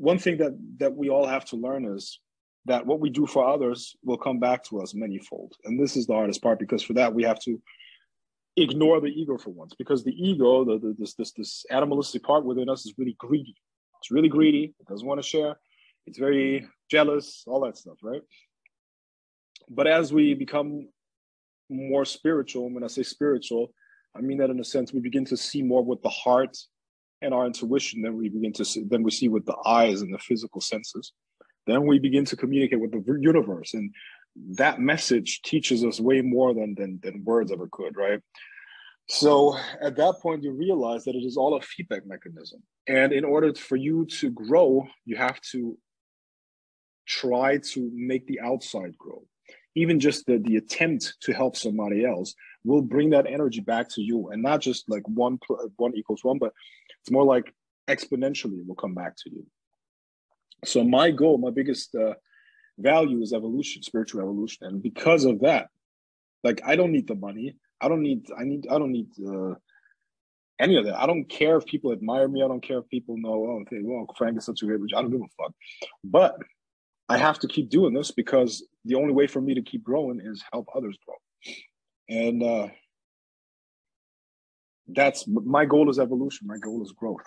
one thing that we all have to learn is that what we do for others will come back to us manyfold. And this is the hardest part, because for that we have to ignore the ego for once, because the ego, this animalistic part within us, is really greedy. It's really greedy. It doesn't want to share. It's very jealous, all that stuff, right? But as we become more spiritual, and when I say spiritual, I mean that in a sense we begin to see more with the heart and our intuition than we see with the eyes and the physical senses. Then we begin to communicate with the universe, and that message teaches us way more than words ever could, right? So at that point, you realize that it is all a feedback mechanism. And in order for you to grow, you have to try to make the outside grow. Even just the attempt to help somebody else will bring that energy back to you. And not just like one equals one, but it's more like exponentially it will come back to you. So my goal, my biggest value is evolution, spiritual evolution. And because of that, like, I don't need the money. I don't need any of that. I don't care if people admire me. I don't care if people know, oh, okay, well, Frank is such a great, I don't give a fuck. But I have to keep doing this, because the only way for me to keep growing is help others grow. And that's my goal, is evolution. My goal is growth.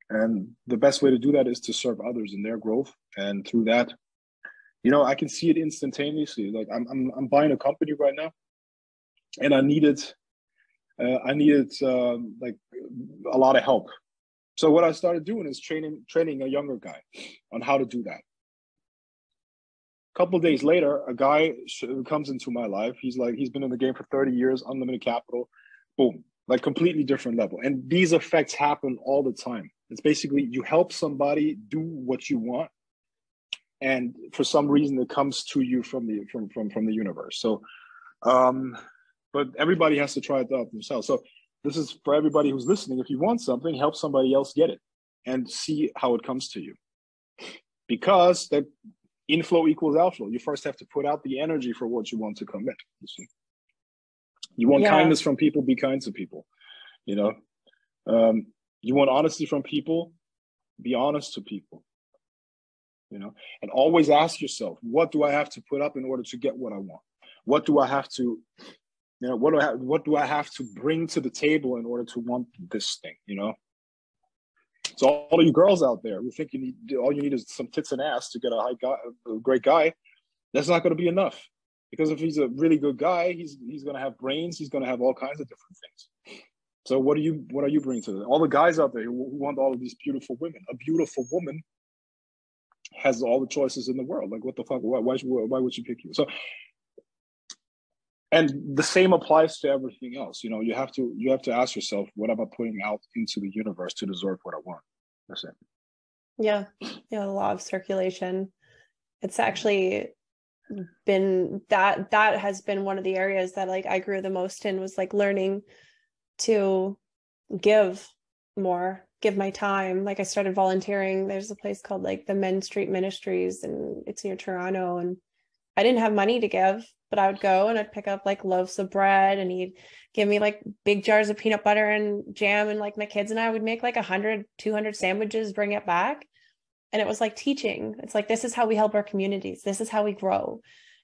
And the best way to do that is to serve others in their growth. And through that, you know, I can see it instantaneously. Like I'm buying a company right now, and I needed like a lot of help. So what I started doing is training a younger guy on how to do that. A couple of days later, a guy comes into my life. He's been in the game for 30 years, unlimited capital, boom, like completely different level. And these effects happen all the time. It's basically you help somebody do what you want, and for some reason it comes to you from the universe. So, but everybody has to try it out themselves. So this is for everybody who's listening. If you want something, help somebody else get it and see how it comes to you. Because that inflow equals outflow. You first have to put out the energy for what you want to come in. You see, you want kindness from people, be kind to people. You know, you want honesty from people, be honest to people. You know, and always ask yourself, what do I have to put up in order to get what I want? What do I have to, you know, what do I have to bring to the table in order to want this thing? You know. So all of you girls out there who think all you need is some tits and ass to get a great guy, that's not going to be enough. Because if he's a really good guy, he's going to have brains. He's going to have all kinds of different things. So what are you bringing to them? All the guys out there who want all of these beautiful women. A beautiful woman has all the choices in the world. Like, what the fuck? Why would she pick you? So, and the same applies to everything else. You know, you have to ask yourself, what am I putting out into the universe to deserve what I want? That's it. Yeah, the law of circulation. It's actually been that has been one of the areas that like I grew the most in, was like learning to give more, give my time. Like I started volunteering. There's a place called like the Men's Street Ministries, and it's near Toronto, and I didn't have money to give, but I would go and I'd pick up like loaves of bread, and he'd give me like big jars of peanut butter and jam, and like my kids and I would make like 100, 200 sandwiches, bring it back. And it was like teaching. It's like, this is how we help our communities. This is how we grow.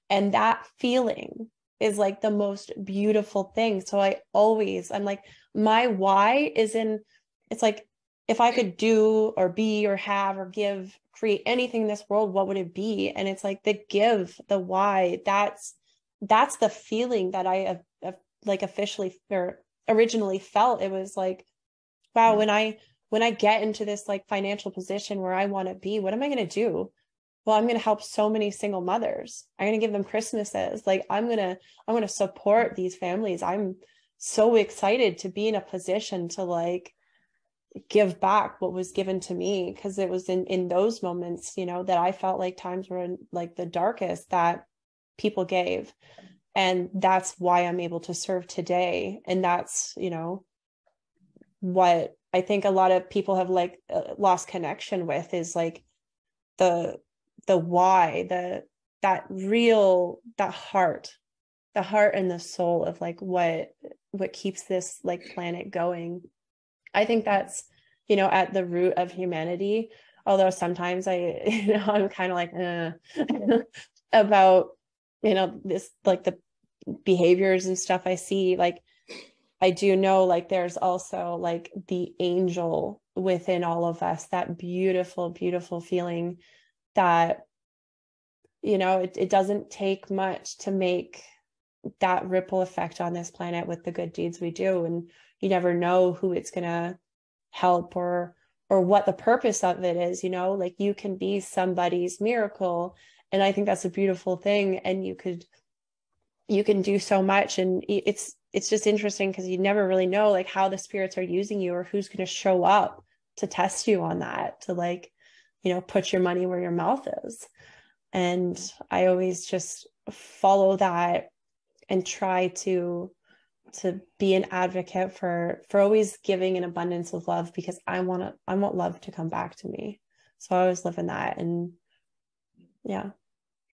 And that feeling is like the most beautiful thing. So I'm like, my why is it's like, if I could do or be or have or give, create anything in this world, what would it be? And it's like the give, the why, that's the feeling that I have like officially or originally felt. It was like, wow, when I get into this like financial position where I want to be, what am I going to do? Well, I'm going to help so many single mothers. I'm going to give them Christmases. Like I'm going to support these families. I'm so excited to be in a position to like give back what was given to me. Cause it was in those moments, you know, that I felt like times were in like the darkest that people gave. And that's why I'm able to serve today. And that's, you know, what I think a lot of people have like lost connection with is like the why, that heart and the soul of like what keeps this like planet going. I think that's, you know, at the root of humanity. although sometimes I'm kind of like about, this, like the behaviors and stuff I see. Like, I do know, like, there's also like the angel within all of us, that beautiful, beautiful feeling that, it doesn't take much to make that ripple effect on this planet with the good deeds we do. And you never know who it's going to help, or what the purpose of it is, like you can be somebody's miracle. And I think that's a beautiful thing. And you can do so much. And it's just interesting because you never really know like how the spirits are using you, or who's going to show up to test you on that, to like, put your money where your mouth is. And I always just follow that and try to be an advocate for always giving an abundance of love, because I want love to come back to me. So I always live in that. And yeah.